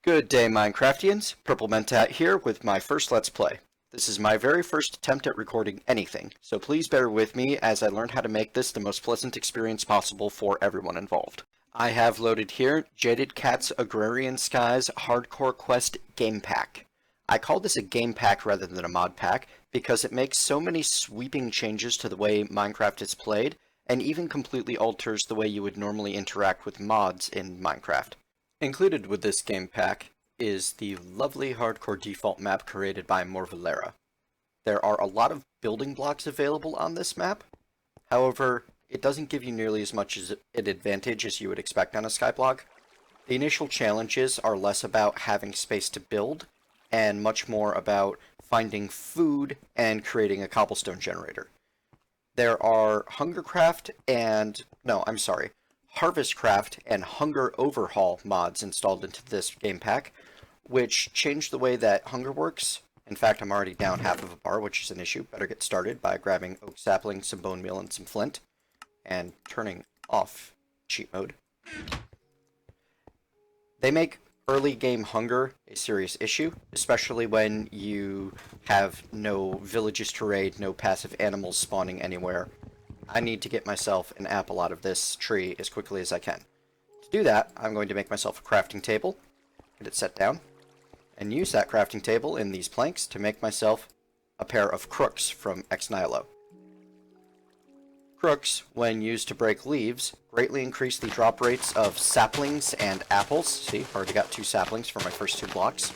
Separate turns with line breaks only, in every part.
Good day, Minecraftians. Purple Mentat here with my first Let's Play. This is my very first attempt at recording anything, so please bear with me as I learn how to make this the most pleasant experience possible for everyone involved. I have loaded here Jadedcat's Agrarian Skies Hardcore Quest Gamepack. I call this a gamepack rather than a mod pack because it makes so many sweeping changes to the way Minecraft is played, and even completely alters the way you would normally interact with mods in Minecraft. Included with this game pack is the lovely hardcore default map created by Morvalera. There are a lot of building blocks available on this map, however, it doesn't give you nearly as much as an advantage as you would expect on a skyblock. The initial challenges are less about having space to build, and much more about finding food and creating a cobblestone generator. There are Harvestcraft and Hunger Overhaul mods installed into this game pack, which change the way that hunger works. In fact, I'm already down half of a bar, which is an issue. Better get started by grabbing oak sapling, some bone meal, and some flint, and turning off cheat mode. They make early game hunger a serious issue, especially when you have no villages to raid, no passive animals spawning anywhere. I need to get myself an apple out of this tree as quickly as I can. To do that, I'm going to make myself a crafting table, get it set down, and use that crafting table in these planks to make myself a pair of crooks from Ex Nihilo. Crooks, when used to break leaves, greatly increase the drop rates of saplings and apples. See, already got 2 saplings for my first 2 blocks.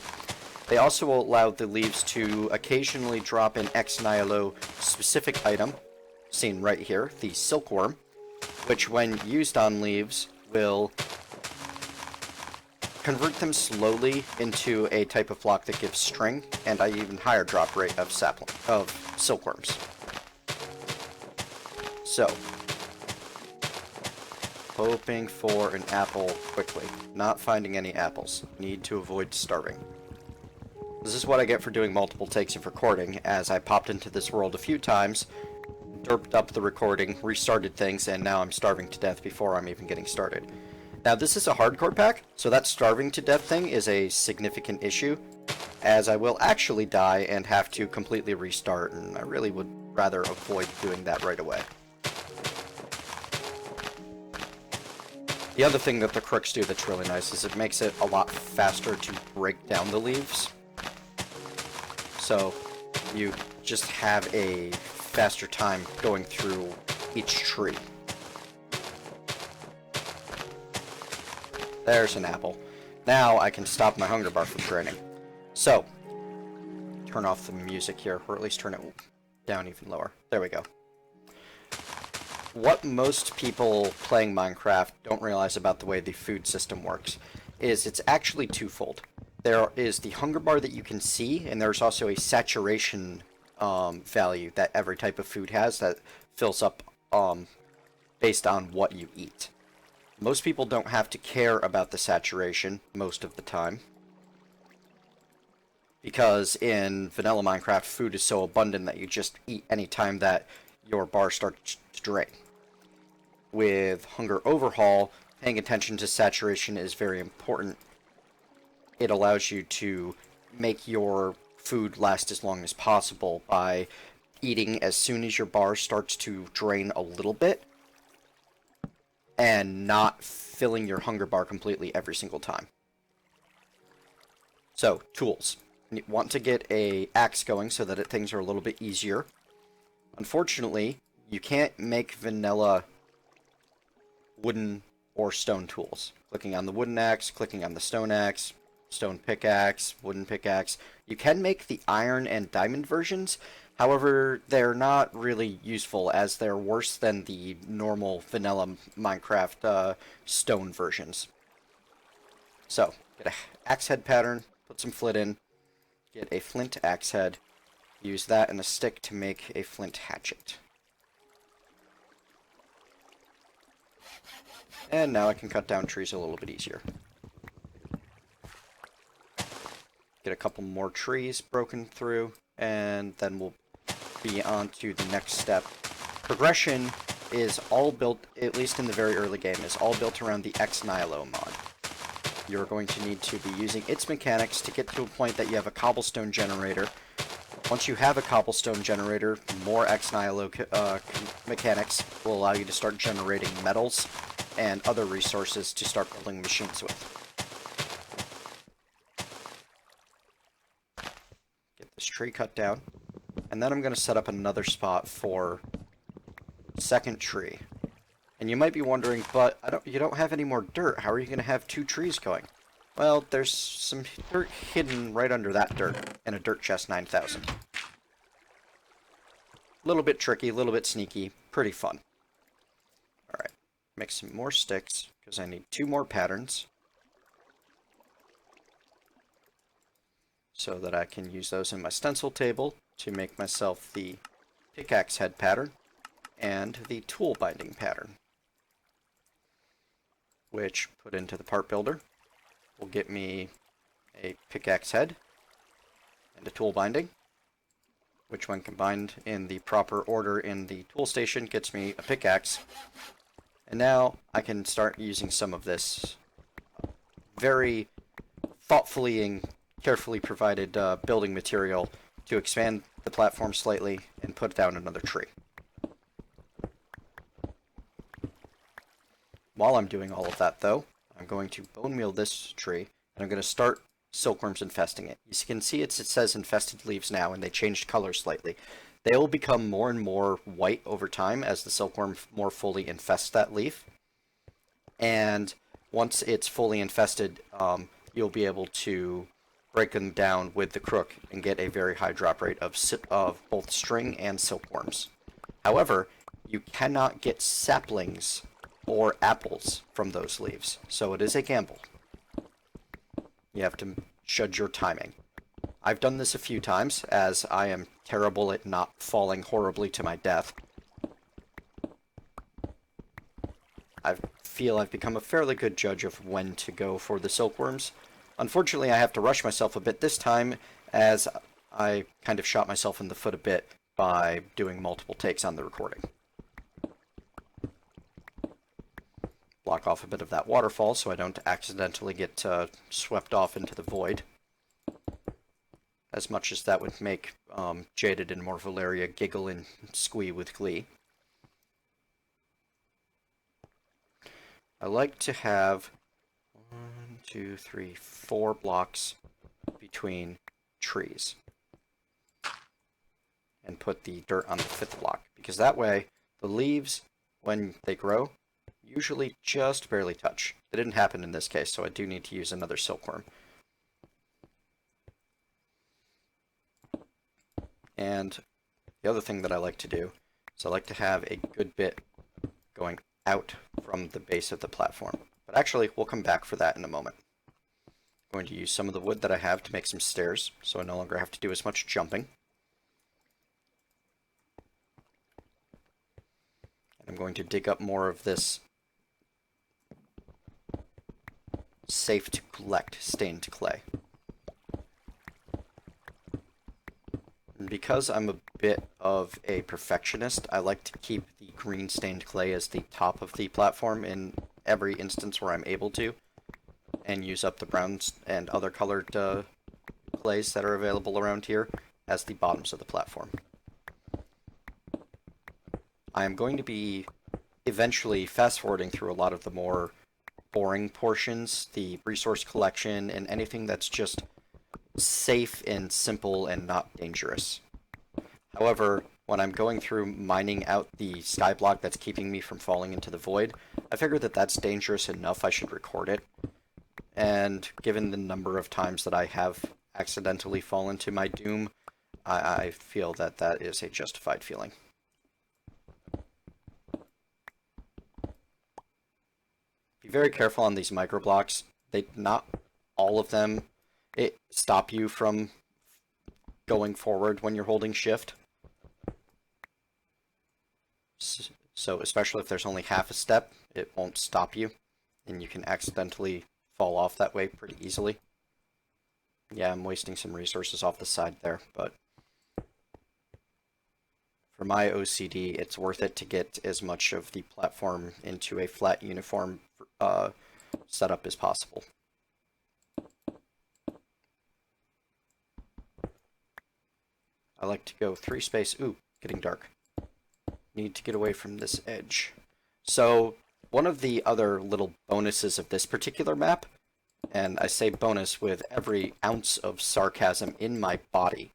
They also allow the leaves to occasionally drop an Ex Nihilo specific item, seen right here, the silkworm, which when used on leaves will convert them slowly into a type of block that gives string and an even higher drop rate of silkworms. So, hoping for an apple quickly. Not finding any apples. Need to avoid starving. This is what I get for doing multiple takes of recording, as I popped into this world a few times, derped up the recording, restarted things, and now I'm starving to death before I'm even getting started. Now this is a hardcore pack, so that starving to death thing is a significant issue, as I will actually die and have to completely restart, and I really would rather avoid doing that right away. The other thing that the crooks do that's really nice is it makes it a lot faster to break down the leaves. So you just have a faster time going through each tree. There's an apple. Now I can stop my hunger bar from draining. So, turn off the music here, or at least turn it down even lower. There we go. What most people playing Minecraft don't realize about the way the food system works is it's actually twofold. There is the hunger bar that you can see, and there's also a saturation value that every type of food has that fills up based on what you eat. Most people don't have to care about the saturation most of the time, because in vanilla Minecraft food is so abundant that you just eat any time that your bar starts to drain. With Hunger Overhaul, paying attention to saturation is very important. It allows you to make your food last as long as possible by eating as soon as your bar starts to drain a little bit and not filling your hunger bar completely every single time. So, tools. You want to get an axe going so that things are a little bit easier. Unfortunately, you can't make vanilla wooden or stone tools. Clicking on the wooden axe, clicking on the stone axe, stone pickaxe, wooden pickaxe. You can make the iron and diamond versions, however, they're not really useful as they're worse than the normal vanilla Minecraft stone versions. So, get an axe head pattern, put some flint in, get a flint axe head, use that and a stick to make a flint hatchet. And now I can cut down trees a little bit easier. Get a couple more trees broken through, and then we'll be on to the next step. Progression is all built, at least in the very early game, is all built around the Ex Nihilo mod. you're going to need to be using its mechanics to get to a point that you have a cobblestone generator. Once you have a cobblestone generator, more ex nihilo mechanics will allow you to start generating metals and other resources to start building machines with. Get this tree cut down, and then I'm going to set up another spot for second tree. And you might be wondering, but you don't have any more dirt. How are you going to have 2 trees going? Well, there's some dirt hidden right under that dirt in a dirt chest 9000. A little bit tricky, a little bit sneaky, pretty fun. Alright, make some more sticks, because I need 2 more patterns. So that I can use those in my stencil table to make myself the pickaxe head pattern and the tool binding pattern. Which, put into the part builder, will get me a pickaxe head and a tool binding, which when combined in the proper order in the tool station gets me a pickaxe. And now I can start using some of this very thoughtfully and carefully provided building material to expand the platform slightly and put down another tree. While I'm doing all of that, though, I'm going to bone meal this tree, and I'm going to start silkworms infesting it. You can see it says infested leaves now, and they changed color slightly. They will become more and more white over time as the silkworm more fully infests that leaf. And once it's fully infested, you'll be able to break them down with the crook and get a very high drop rate of both string and silkworms. However, you cannot get saplings or apples from those leaves, so it is a gamble. You have to judge your timing. I've done this a few times, as I am terrible at not falling horribly to my death. I feel I've become a fairly good judge of when to go for the silkworms. Unfortunately, I have to rush myself a bit this time, as I kind of shot myself in the foot a bit by doing multiple takes on the recording. Block off a bit of that waterfall so I don't accidentally get swept off into the void. As much as that would make Jaded and Valeria giggle and squee with glee. I like to have 1, 2, 3, 4 blocks between trees. And put the dirt on the 5th block, because that way the leaves, when they grow, usually just barely touch. It didn't happen in this case, so I do need to use another silkworm. And the other thing that I like to do is I like to have a good bit going out from the base of the platform. But actually, we'll come back for that in a moment. I'm going to use some of the wood that I have to make some stairs, so I no longer have to do as much jumping. And I'm going to dig up more of this safe to collect stained clay. And because I'm a bit of a perfectionist, I like to keep the green stained clay as the top of the platform in every instance where I'm able to, and use up the browns and other colored clays that are available around here as the bottoms of the platform. I am going to be eventually fast-forwarding through a lot of the more boring portions, the resource collection, and anything that's just safe and simple and not dangerous. However, when I'm going through mining out the skyblock that's keeping me from falling into the void, I figure that that's dangerous enough I should record it. And given the number of times that I have accidentally fallen to my doom, I feel that that is a justified feeling. Be very careful on these microblocks. Not all of them stop you from going forward when you're holding shift. So especially if there's only half a step, it won't stop you, and you can accidentally fall off that way pretty easily. Yeah, I'm wasting some resources off the side there, but for my OCD, it's worth it to get as much of the platform into a flat uniform setup as possible. I like to go 3 space. Ooh, getting dark. Need to get away from this edge. So, one of the other little bonuses of this particular map, and I say bonus with every ounce of sarcasm in my body,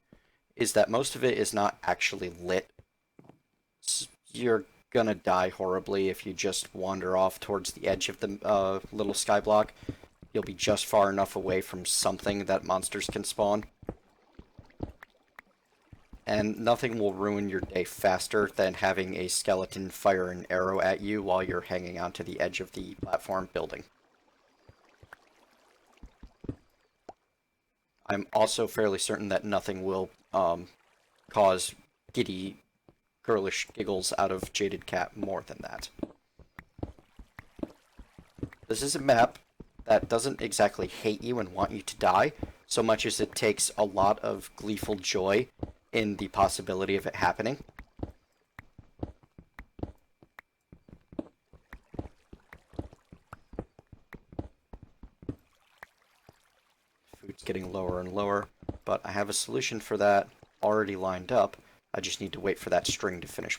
is that most of it is not actually lit. You're gonna die horribly if you just wander off towards the edge of the little skyblock. You'll be just far enough away from something that monsters can spawn. And nothing will ruin your day faster than having a skeleton fire an arrow at you while you're hanging onto the edge of the platform building. I'm also fairly certain that nothing will cause giddy, girlish giggles out of Jadedcat more than that. This is a map that doesn't exactly hate you and want you to die, so much as it takes a lot of gleeful joy in the possibility of it happening. Food's getting lower and lower, but I have a solution for that already lined up. I just need to wait for that string to finish.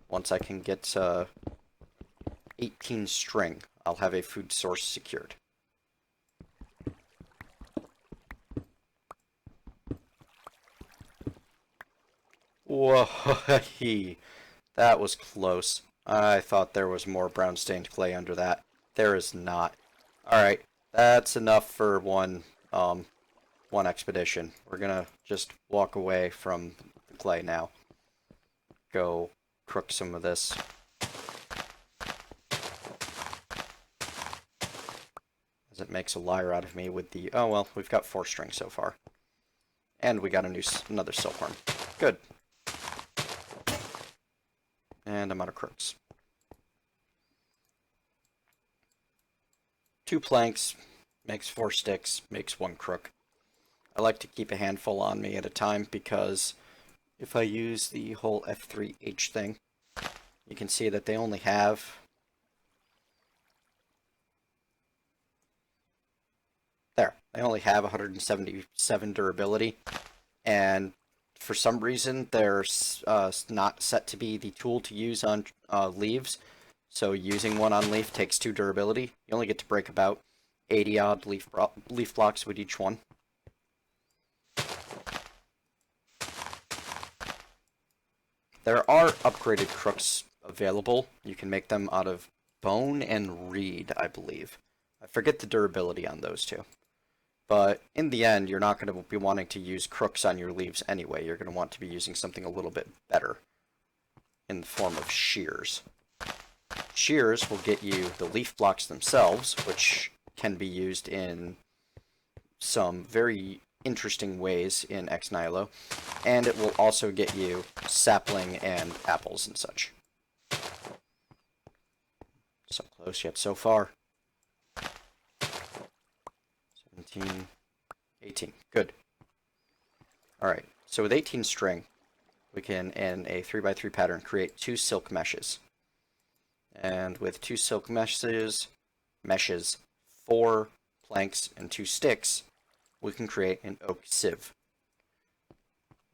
Once I can get 18 string, I'll have a food source secured. Whoa, that was close. I thought there was more brown stained clay under that. There is not. Alright, that's enough for one expedition. We're gonna just walk away from the clay now. Go crook some of this. As it makes a liar out of me with the... Oh, well, we've got 4 string so far. And we got another silkhorn. Good. And I'm out of crooks. 2 planks makes 4 sticks, makes 1 crook. I like to keep a handful on me at a time because if I use the whole F3H thing, you can see that they only have... There, they only have 177 durability, and for some reason they're not set to be the tool to use on leaves, so using one on leaf takes 2 durability. You only get to break about 80 odd leaf blocks with each one. There are upgraded crooks available. You can make them out of bone and reed, I believe. I forget the durability on those two. But in the end, you're not going to be wanting to use crooks on your leaves anyway. You're going to want to be using something a little bit better in the form of shears. Shears will get you the leaf blocks themselves, which can be used in some very interesting ways in Ex Nihilo, and it will also get you sapling and apples and such. So close yet so far. 17, 18. Good. Alright, so with 18 string, we can, in a 3x3 pattern, create 2 silk meshes. And with 2 silk meshes, 4 planks, and 2 sticks, we can create an oak sieve.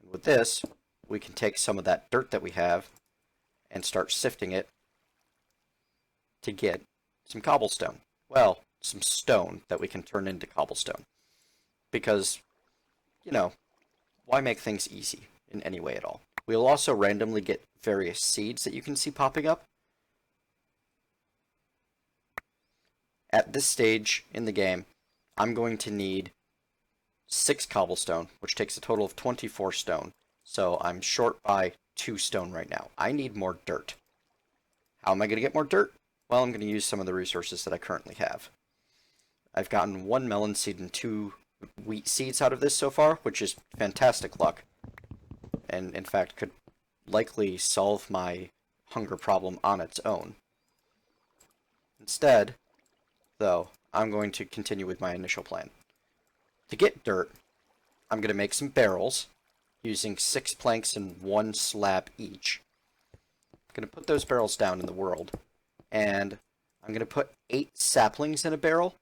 And with this, we can take some of that dirt that we have and start sifting it to get some cobblestone. Well, some stone that we can turn into cobblestone. Because, you know, why make things easy in any way at all? We'll also randomly get various seeds that you can see popping up. At this stage in the game, I'm going to need 6 cobblestone, which takes a total of 24 stone. So I'm short by 2 stone right now. I need more dirt. How am I going to get more dirt? Well, I'm going to use some of the resources that I currently have. I've gotten 1 melon seed and 2 wheat seeds out of this so far, which is fantastic luck. And in fact could likely solve my hunger problem on its own. Instead, though, I'm going to continue with my initial plan. To get dirt, I'm going to make some barrels using 6 planks and 1 slab each. I'm going to put those barrels down in the world, and I'm going to put 8 saplings in a barrel.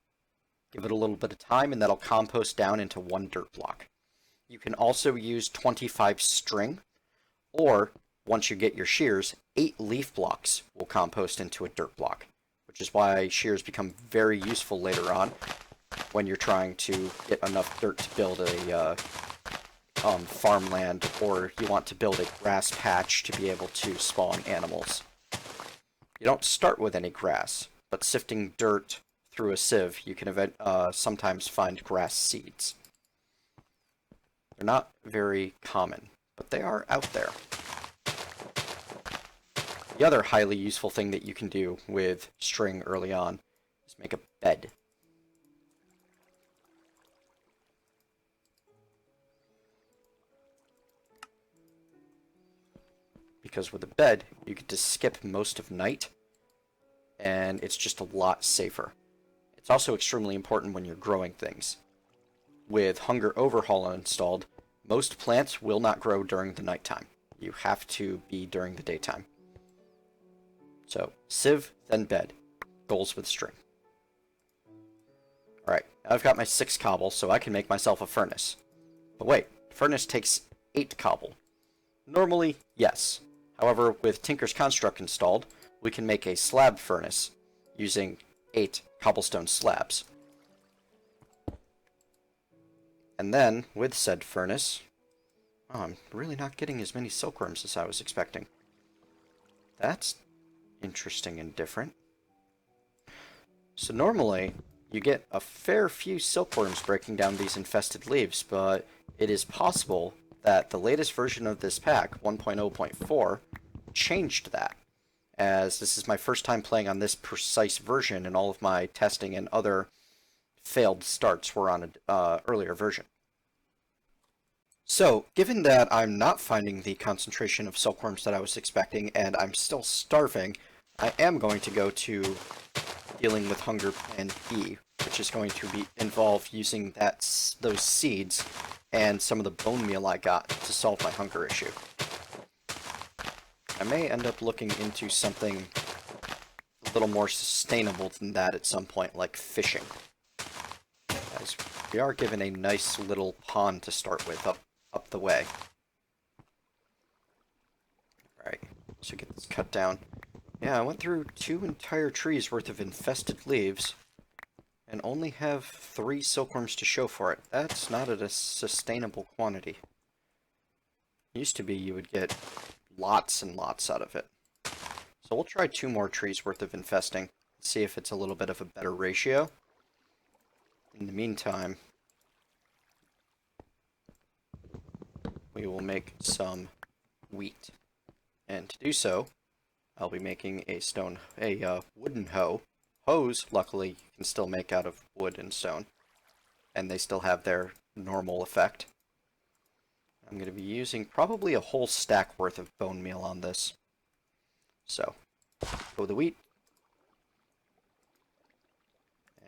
Give it a little bit of time, and that'll compost down into 1 dirt block. You can also use 25 string, or once you get your shears, 8 leaf blocks will compost into a dirt block, which is why shears become very useful later on when you're trying to get enough dirt to build a farmland, or you want to build a grass patch to be able to spawn animals. You don't start with any grass, but sifting dirt through a sieve, you can sometimes find grass seeds. They're not very common, but they are out there. The other highly useful thing that you can do with string early on is make a bed. Because with a bed, you get to skip most of night, and it's just a lot safer. It's also extremely important when you're growing things. With Hunger Overhaul installed, most plants will not grow during the nighttime. You have to be during the daytime. So, sieve, then bed. Goals with string. Alright, now I've got my 6 cobble, so I can make myself a furnace. But wait, furnace takes 8 cobble. Normally, yes. However, with Tinker's Construct installed, we can make a slab furnace using 8 cobblestone slabs. And then, with said furnace... Oh, I'm really not getting as many silkworms as I was expecting. That's interesting and different. So normally, you get a fair few silkworms breaking down these infested leaves, but it is possible that the latest version of this pack, 1.0.4, changed that, as this is my first time playing on this precise version, and all of my testing and other failed starts were on an earlier version. So, given that I'm not finding the concentration of silkworms that I was expecting, and I'm still starving, I am going to go to dealing with Hunger Plan B, which is going to involve using those seeds and some of the bone meal I got to solve my hunger issue. I may end up looking into something a little more sustainable than that at some point, like fishing. As we are given a nice little pond to start with up the way. Alright, so get this cut down. Yeah, I went through 2 entire trees worth of infested leaves, and only have 3 silkworms to show for it. That's not at a sustainable quantity. Used to be you would get lots and lots out of it. So we'll try 2 more trees worth of infesting, see if it's a little bit of a better ratio. In the meantime, we will make some wheat. And to do so, I'll be making a wooden hoe. Hoes, luckily, you can still make out of wood and stone, and they still have their normal effect. I'm going to be using probably a whole stack worth of bone meal on this. So, go the wheat,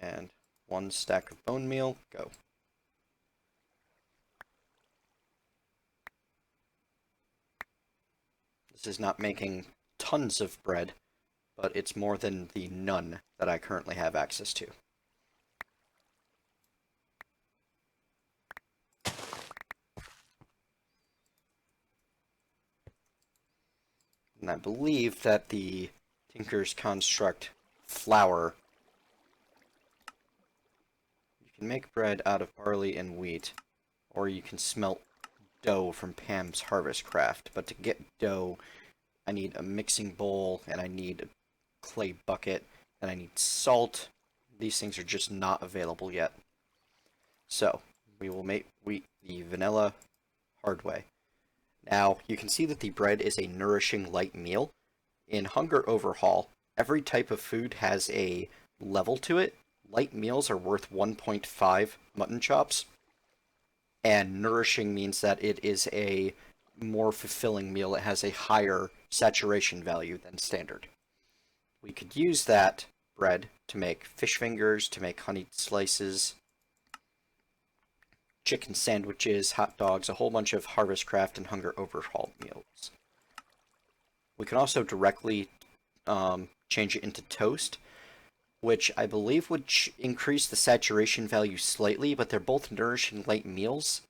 and 1 stack of bone meal, go. This is not making tons of bread, but it's more than the none that I currently have access to. And I believe that the Tinker's Construct flour, you can make bread out of barley and wheat, or you can smelt dough from Pam's Harvest Craft. But to get dough, I need a mixing bowl, and I need a clay bucket, and I need salt. These things are just not available yet. So, we will make wheat the vanilla hard way. Now, you can see that the bread is a nourishing light meal. In Hunger Overhaul, every type of food has a level to it. Light meals are worth 1.5 mutton chops, and nourishing means that it is a more fulfilling meal. It has a higher saturation value than standard. We could use that bread to make fish fingers, to make honeyed slices, chicken sandwiches, hot dogs, a whole bunch of Harvest Craft and Hunger Overhaul meals. We can also directly change it into toast, which I believe would increase the saturation value slightly, but they're both nourishing light meals,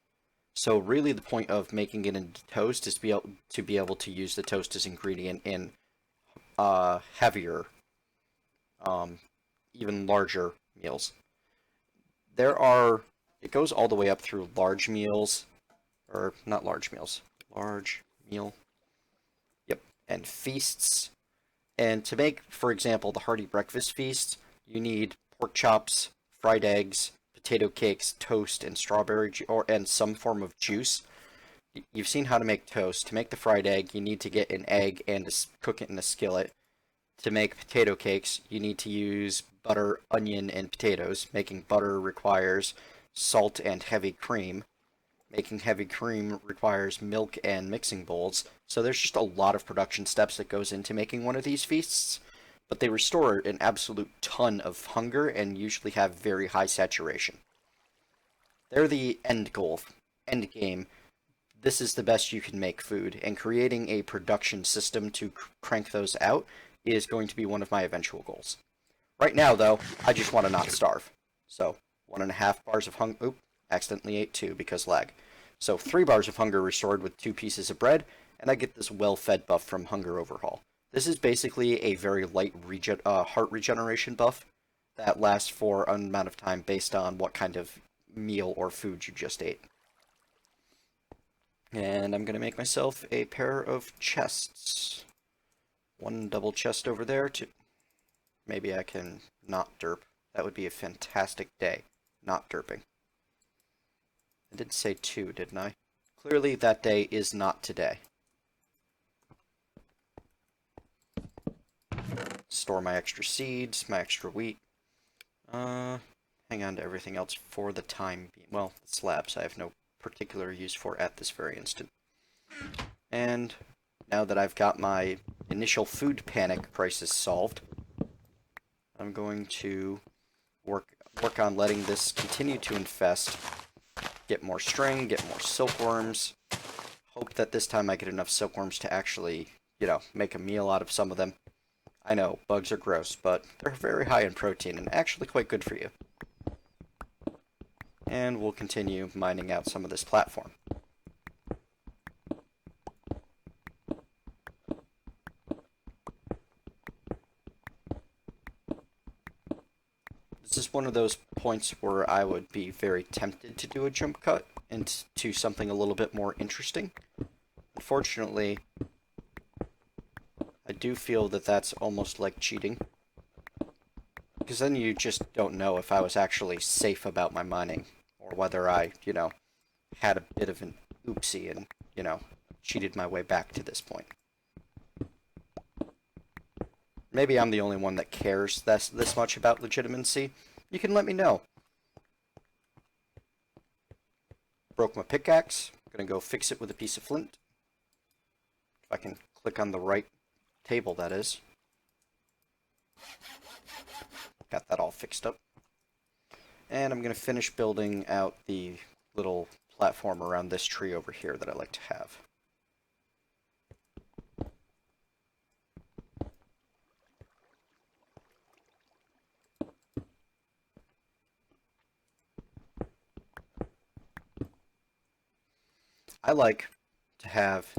So really the point of making it into toast is to be able to use the toast as ingredient in heavier, even larger meals. It goes all the way up through large meals, or not large meals, large meal, yep, and feasts. And to make, for example, the hearty breakfast feast, you need pork chops, fried eggs, potato cakes, toast, and and some form of juice. You've seen how to make toast. To make the fried egg, you need to get an egg and cook it in a skillet. To make potato cakes, you need to use butter, onion, and potatoes. Making butter requires salt and heavy cream. Making heavy cream requires milk and mixing bowls. So there's just a lot of production steps that goes into making one of these feasts, but they restore an absolute ton of hunger and usually have very high saturation. They're the end goal, end game. This is the best you can make food, and creating a production system to crank those out is going to be one of my eventual goals. Right now, though, I just want to not starve. So, 1.5 bars of hunger. Oop, accidentally ate 2 because lag. So, 3 bars of hunger restored with 2 pieces of bread, and I get this well-fed buff from Hunger Overhaul. This is basically a very light heart regeneration buff that lasts for an amount of time based on what kind of meal or food you just ate. And I'm going to make myself a pair of chests. One double chest over there. Maybe I can not derp. That would be a fantastic day. Not derping. I did say 2, didn't I? Clearly that day is not today. Store my extra seeds, my extra wheat. Hang on to everything else for the time being. Well, slabs I have no particular use for at this very instant. And now that I've got my initial food panic crisis solved, I'm going to work on letting this continue to infest, get more string, get more silkworms, hope that this time I get enough silkworms to actually, make a meal out of some of them. I know, bugs are gross, but they're very high in protein and actually quite good for you. And we'll continue mining out some of this platform. This is one of those points where I would be very tempted to do a jump cut into something a little bit more interesting. Unfortunately, I do feel that that's almost like cheating. Because then you just don't know if I was actually safe about my mining, or whether I, had a bit of an oopsie and, cheated my way back to this point. Maybe I'm the only one that cares this much about legitimacy. You can let me know. Broke my pickaxe. I'm gonna go fix it with a piece of flint. If I can click on the right table, that is. Got that all fixed up. And I'm gonna finish building out the little platform around this tree over here that I like to have. I like to have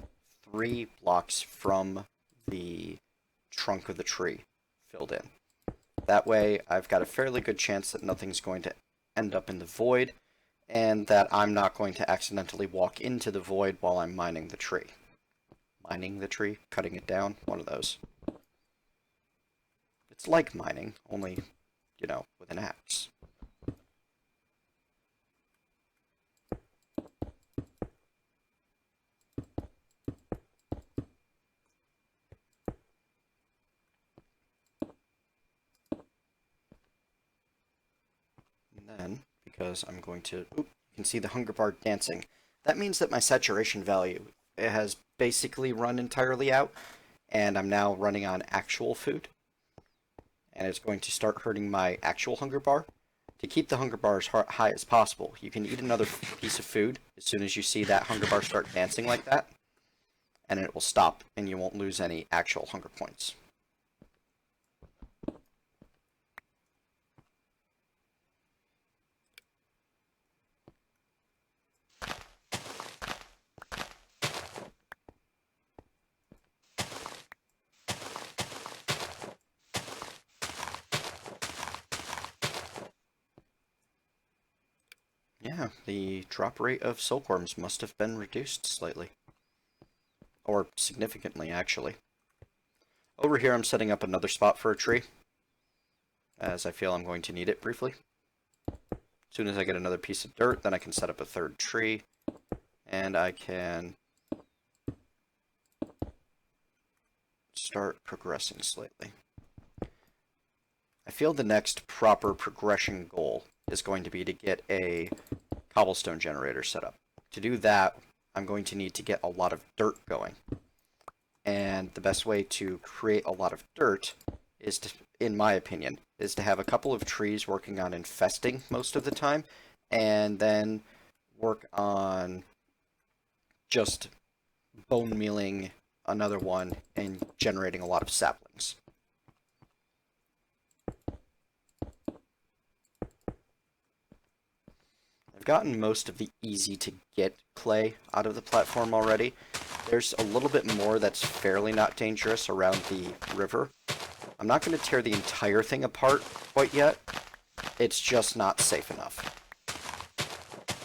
3 blocks from the trunk of the tree filled in. That way, I've got a fairly good chance that nothing's going to end up in the void, and that I'm not going to accidentally walk into the void while I'm mining the tree. Mining the tree? Cutting it down? One of those. It's like mining, only, with an axe. Then, because I'm going to, you can see the hunger bar dancing. That means that my saturation value has basically run entirely out, and I'm now running on actual food. And it's going to start hurting my actual hunger bar. To keep the hunger bar as high as possible, you can eat another piece of food as soon as you see that hunger bar start dancing like that, and it will stop, and you won't lose any actual hunger points. Yeah, the drop rate of silkworms must have been reduced slightly. Or significantly, actually. Over here I'm setting up another spot for a tree, as I feel I'm going to need it briefly. As soon as I get another piece of dirt, then I can set up a third tree, and I can start progressing slightly. I feel the next proper progression goal is going to be to get a cobblestone generator set up. To do that, I'm going to need to get a lot of dirt going. And the best way to create a lot of dirt is to, in my opinion, is to have a couple of trees working on infesting most of the time, and then work on just bone mealing another one and generating a lot of saplings. I've gotten most of the easy to get clay out of the platform already. There's a little bit more that's fairly not dangerous around the river. I'm not going to tear the entire thing apart quite yet. It's just not safe enough.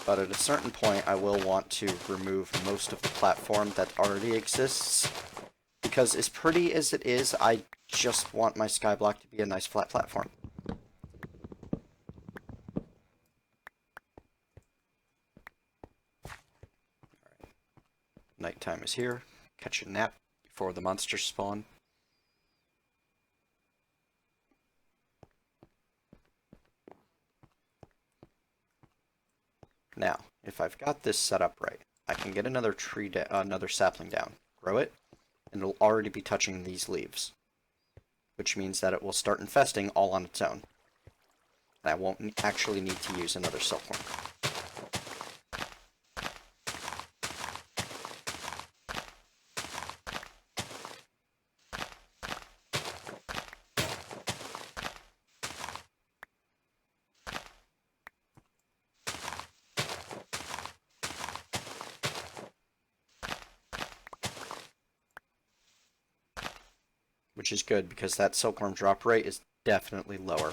But at a certain point, I will want to remove most of the platform that already exists. Because as pretty as it is, I just want my skyblock to be a nice flat platform. Nighttime is here. Catch a nap before the monsters spawn. Now, if I've got this set up right, I can get another another sapling down, grow it, and it'll already be touching these leaves, which means that it will start infesting all on its own. And I won't actually need to use another silkworm. Which is good, because that silkworm drop rate is definitely lower.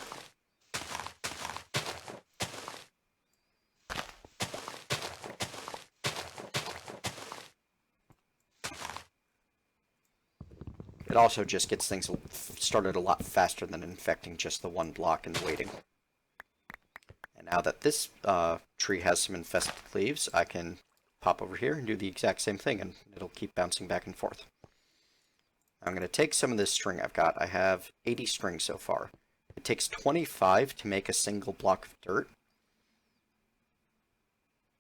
It also just gets things started a lot faster than infecting just the one block and waiting. And now that this tree has some infested leaves, I can pop over here and do the exact same thing, and it'll keep bouncing back and forth. I'm going to take some of this string I've got. I have 80 string so far. It takes 25 to make a single block of dirt.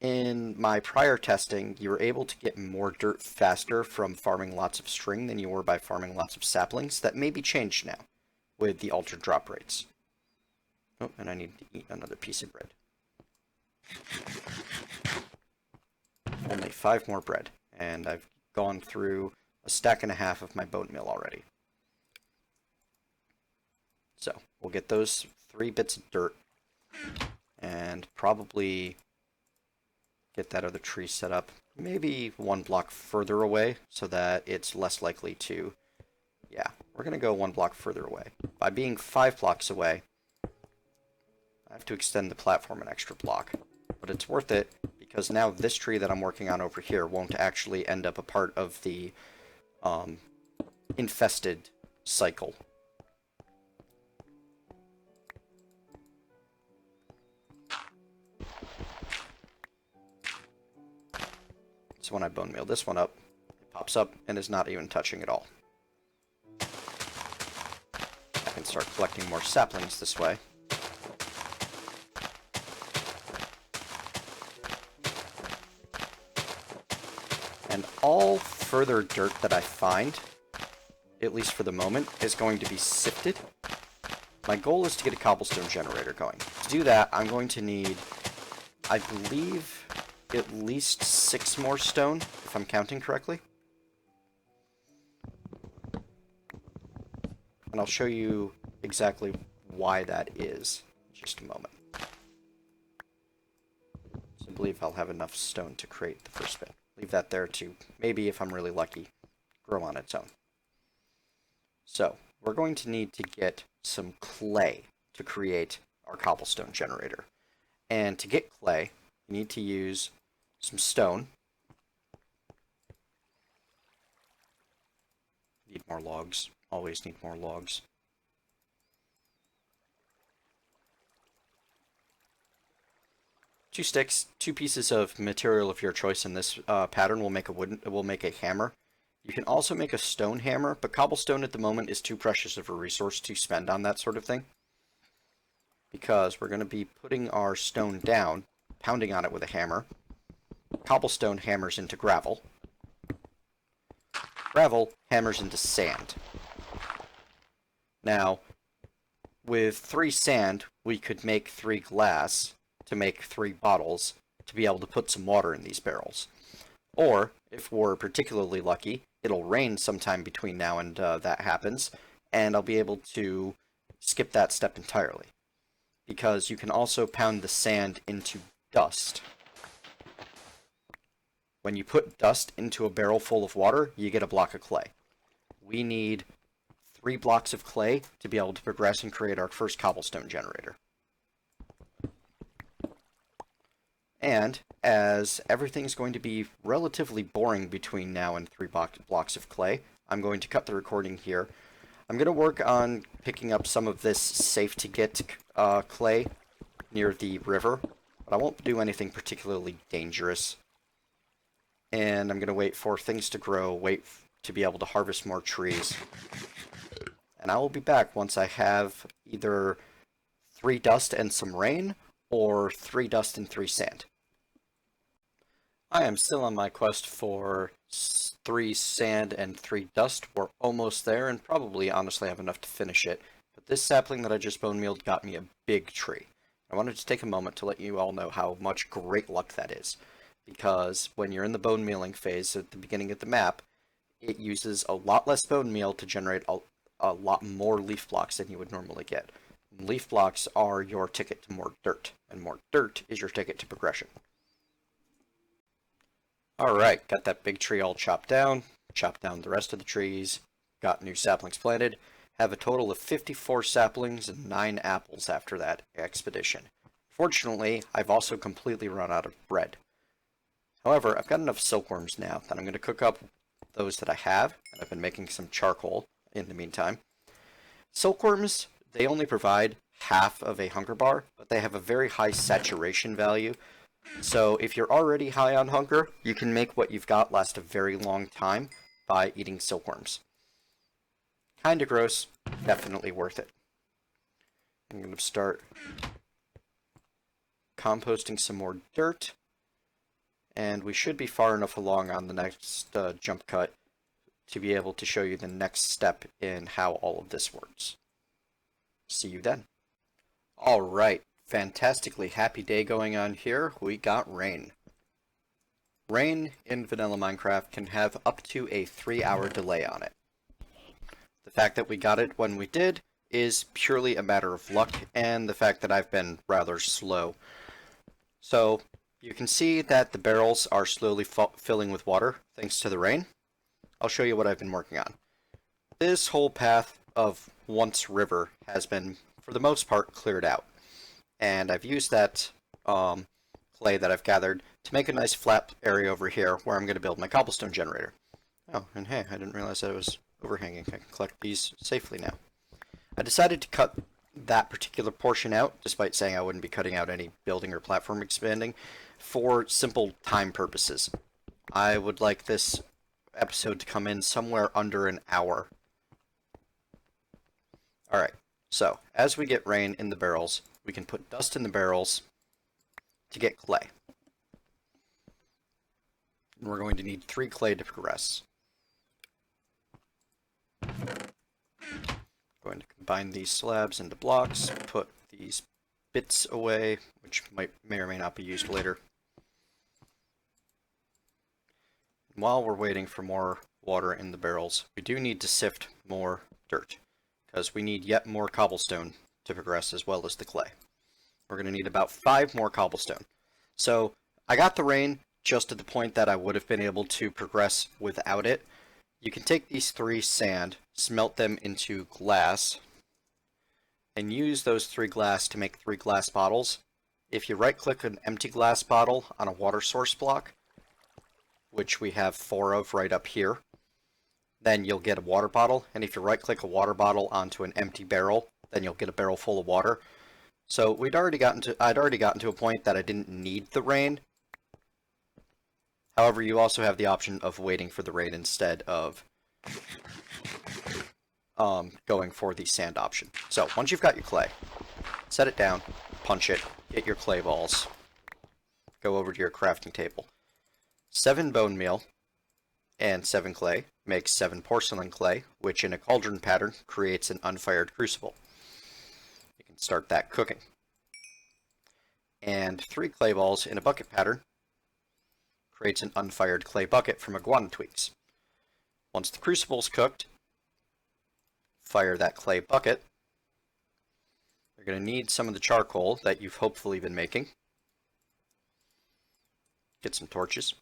In my prior testing, you were able to get more dirt faster from farming lots of string than you were by farming lots of saplings. That may be changed now with the altered drop rates. Oh, and I need to eat another piece of bread. Only 5 more bread, and I've gone through a stack and a half of my bone meal already. So, we'll get those 3 bits of dirt, and probably get that other tree set up maybe 1 block further away, so that it's less likely to... Yeah, we're going to go 1 block further away. By being 5 blocks away, I have to extend the platform an extra block. But it's worth it, because now this tree that I'm working on over here won't actually end up a part of the infested cycle. So when I bone meal this one up, it pops up and is not even touching at all. I can start collecting more saplings this way. And all further dirt that I find, at least for the moment, is going to be sifted. My goal is to get a cobblestone generator going. To do that, I'm going to need, I believe, at least 6 more stone, if I'm counting correctly. And I'll show you exactly why that is in just a moment. So I believe I'll have enough stone to create the first bit. Leave that there to, maybe if I'm really lucky, grow on its own. So, we're going to need to get some clay to create our cobblestone generator. And to get clay, you need to use some stone. Need more logs. Always need more logs. Two sticks, two pieces of material of your choice in this pattern will make a hammer. You can also make a stone hammer, but cobblestone at the moment is too precious of a resource to spend on that sort of thing. Because we're going to be putting our stone down, pounding on it with a hammer. Cobblestone hammers into gravel. Gravel hammers into sand. Now, with 3 sand, we could make 3 glass to make 3 bottles to be able to put some water in these barrels. Or, if we're particularly lucky, it'll rain sometime between now and that happens, and I'll be able to skip that step entirely. Because you can also pound the sand into dust. When you put dust into a barrel full of water, you get a block of clay. We need 3 blocks of clay to be able to progress and create our first cobblestone generator. And, as everything's going to be relatively boring between now and 3 blocks of clay, I'm going to cut the recording here. I'm going to work on picking up some of this safe-to-get clay near the river, but I won't do anything particularly dangerous. And I'm going to wait for things to grow, wait to be able to harvest more trees. And I will be back once I have either 3 dust and some rain, or 3 dust and 3 sand. I am still on my quest for 3 sand and 3 dust. We're almost there, and probably honestly have enough to finish it. But this sapling that I just bone mealed got me a big tree. I wanted to take a moment to let you all know how much great luck that is. Because when you're in the bone mealing phase at the beginning of the map, it uses a lot less bone meal to generate a lot more leaf blocks than you would normally get. Leaf blocks are your ticket to more dirt, and more dirt is your ticket to progression. Alright, got that big tree all chopped down the rest of the trees, got new saplings planted, have a total of 54 saplings and 9 apples after that expedition. Fortunately, I've also completely run out of bread. However, I've got enough silkworms now that I'm going to cook up those that I have, and I've been making some charcoal in the meantime. Silkworms, they only provide half of a hunger bar, but they have a very high saturation value. So if you're already high on hunger, you can make what you've got last a very long time by eating silkworms. Kinda gross, definitely worth it. I'm going to start composting some more dirt, and we should be far enough along on the next jump cut to be able to show you the next step in how all of this works. See you then. Alright, fantastically happy day going on here. We got rain. Rain in vanilla Minecraft can have up to a 3-hour delay on it. The fact that we got it when we did is purely a matter of luck, and the fact that I've been rather slow. So, you can see that the barrels are slowly filling with water, thanks to the rain. I'll show you what I've been working on. This whole path of once river has been, for the most part, cleared out. And I've used that clay that I've gathered to make a nice flat area over here where I'm going to build my cobblestone generator. Oh, and hey, I didn't realize that it was overhanging. I can collect these safely now. I decided to cut that particular portion out, despite saying I wouldn't be cutting out any building or platform expanding, for simple time purposes. I would like this episode to come in somewhere under an hour. Alright, so as we get rain in the barrels, we can put dust in the barrels to get clay. And we're going to need 3 clay to progress. Going to combine these slabs into blocks, put these bits away, which may or may not be used later. And while we're waiting for more water in the barrels, we do need to sift more dirt, because we need yet more cobblestone to progress as well as the clay. We're going to need about 5 more cobblestone. So I got the rain just at the point that I would have been able to progress without it. You can take these 3 sand, smelt them into glass, and use those 3 glass to make 3 glass bottles. if you right-click an empty glass bottle on a water source block, which we have 4 of right up here, then you'll get a water bottle, and if you right-click a water bottle onto an empty barrel, then you'll get a barrel full of water. So I'd already gotten to a point that I didn't need the rain. However, you also have the option of waiting for the rain instead of going for the sand option. So once you've got your clay, set it down, punch it, get your clay balls, go over to your crafting table. 7 bone meal and 7 clay makes 7 porcelain clay, which in a cauldron pattern creates an unfired crucible. You can start that cooking. And 3 clay balls in a bucket pattern creates an unfired clay bucket from iguana twigs. Once the crucible's cooked, fire that clay bucket. You're going to need some of the charcoal that you've hopefully been making. Get some torches.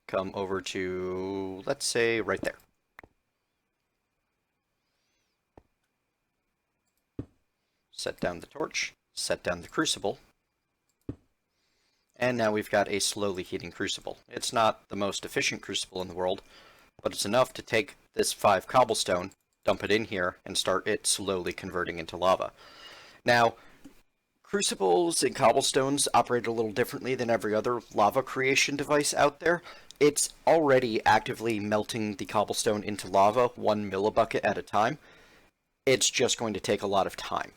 Come over to, let's say, right there. Set down the torch, set down the crucible, and now we've got a slowly heating crucible. It's not the most efficient crucible in the world, but it's enough to take this 5 cobblestone, dump it in here, and start it slowly converting into lava. Now, crucibles and cobblestones operate a little differently than every other lava creation device out there. It's already actively melting the cobblestone into lava 1 millibucket at a time. It's just going to take a lot of time.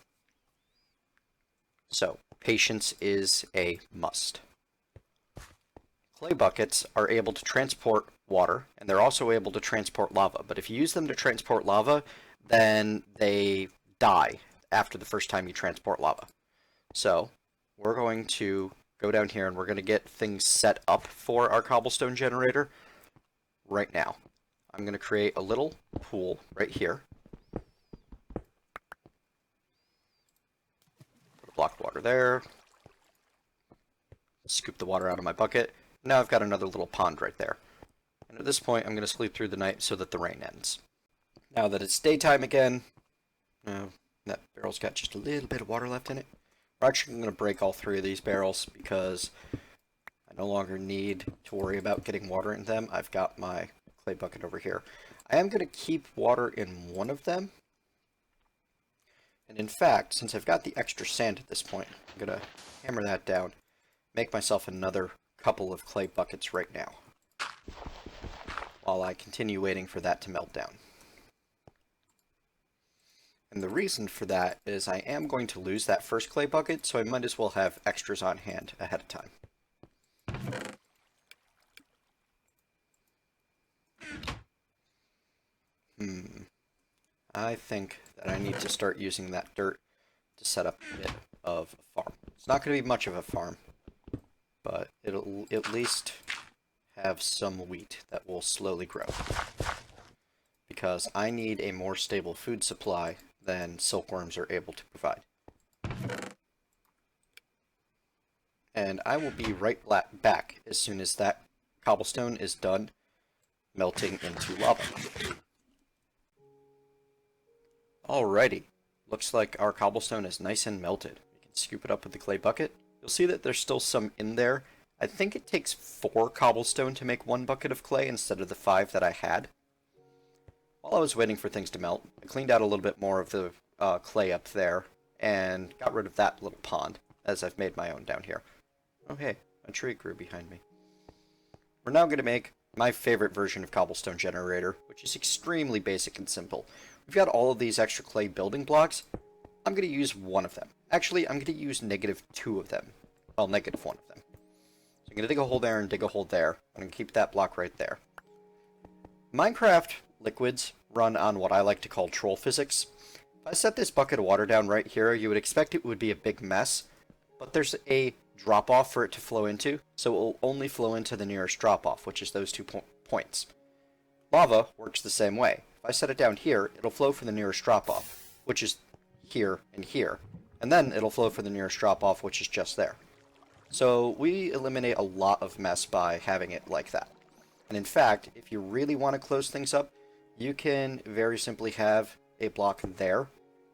So, patience is a must. Clay buckets are able to transport water, and they're also able to transport lava. But if you use them to transport lava, then they die after the first time you transport lava. So, we're going to go down here and we're going to get things set up for our cobblestone generator right now. I'm going to create a little pool right here. Put a block of water there. Scoop the water out of my bucket. Now I've got another little pond right there. And at this point, I'm going to sleep through the night so that the rain ends. Now that it's daytime again, that barrel's got just a little bit of water left in it. We're actually going to break all 3 of these barrels because I no longer need to worry about getting water in them. I've got my clay bucket over here. I am going to keep water in one of them. And in fact, since I've got the extra sand at this point, I'm going to hammer that down, make myself another couple of clay buckets right now, while I continue waiting for that to melt down. And the reason for that is I am going to lose that first clay bucket, so I might as well have extras on hand ahead of time. I think that I need to start using that dirt to set up a bit of a farm. It's not going to be much of a farm, but it'll at least have some wheat that will slowly grow. Because I need a more stable food supply than silkworms are able to provide. And I will be right back as soon as that cobblestone is done melting into lava. Alrighty, looks like our cobblestone is nice and melted. We can scoop it up with the clay bucket. You'll see that there's still some in there. I think it takes 4 cobblestone to make 1 bucket of clay instead of the 5 that I had. While I was waiting for things to melt, I cleaned out a little bit more of the clay up there and got rid of that little pond, as I've made my own down here. Oh hey, a tree grew behind me. We're now going to make my favorite version of cobblestone generator, which is extremely basic and simple. We've got all of these extra clay building blocks. I'm going to use 1 of them. Actually, I'm going to use -2 of them. Well, -1 of them. So I'm going to dig a hole there and dig a hole there. I'm going to keep that block right there. Minecraft liquids run on what I like to call troll physics. If I set this bucket of water down right here, you would expect it would be a big mess, but there's a drop-off for it to flow into, so it will only flow into the nearest drop-off, which is those 2 points. Lava works the same way. If I set it down here, it'll flow for the nearest drop-off, which is here and here, and then it'll flow for the nearest drop-off, which is just there. So we eliminate a lot of mess by having it like that. And in fact, if you really want to close things up, you can very simply have a block there,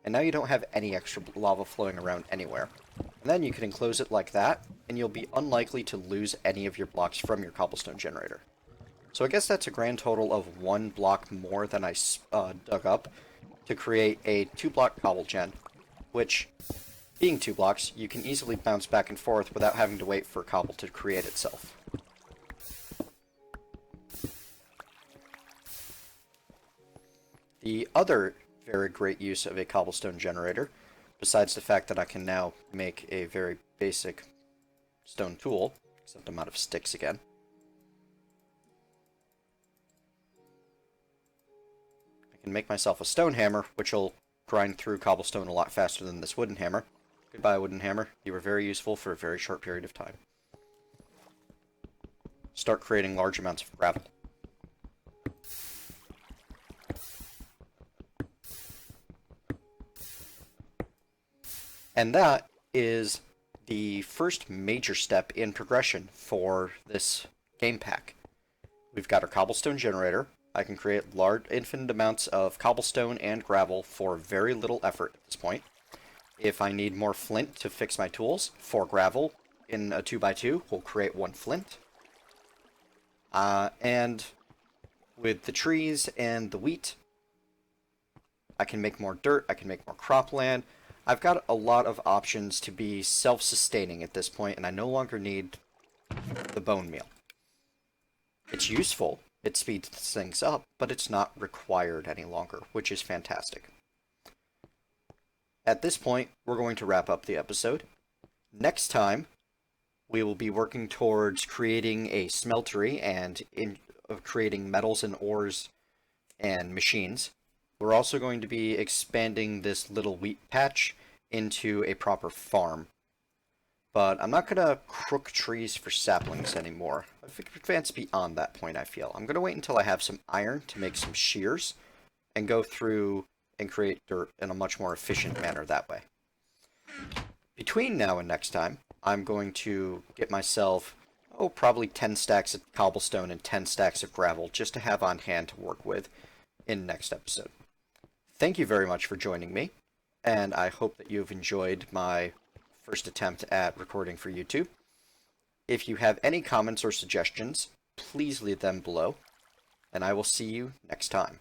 and now you don't have any extra lava flowing around anywhere. And And then you can enclose it like that, and you'll be unlikely to lose any of your blocks from your cobblestone generator. So I guess that's a grand total of 1 block more than I dug up to create a 2-block cobble gen, which, being 2 blocks, you can easily bounce back and forth without having to wait for cobble to create itself. The other very great use of a cobblestone generator, besides the fact that I can now make a very basic stone tool, except I'm out of sticks again. I can make myself a stone hammer, which will grind through cobblestone a lot faster than this wooden hammer. Goodbye, wooden hammer. You were very useful for a very short period of time. Start creating large amounts of gravel. And that is the first major step in progression for this game pack. We've got our cobblestone generator. I can create large, infinite amounts of cobblestone and gravel for very little effort at this point. If I need more flint to fix my tools, 4 gravel in a 2x2 will create 1 flint. And with the trees and the wheat, I can make more dirt, I can make more cropland. I've got a lot of options to be self-sustaining at this point, and I no longer need the bone meal. It's useful, it speeds things up, but it's not required any longer, which is fantastic. At this point, we're going to wrap up the episode. Next time, we will be working towards creating a smeltery and creating metals and ores and machines. We're also going to be expanding this little wheat patch into a proper farm. But I'm not going to crook trees for saplings anymore. I've advanced beyond that point, I feel. I'm going to wait until I have some iron to make some shears and go through and create dirt in a much more efficient manner that way. Between now and next time, I'm going to get myself, probably 10 stacks of cobblestone and 10 stacks of gravel just to have on hand to work with in next episode. Thank you very much for joining me, and I hope that you've enjoyed my first attempt at recording for YouTube. If you have any comments or suggestions, please leave them below, and I will see you next time.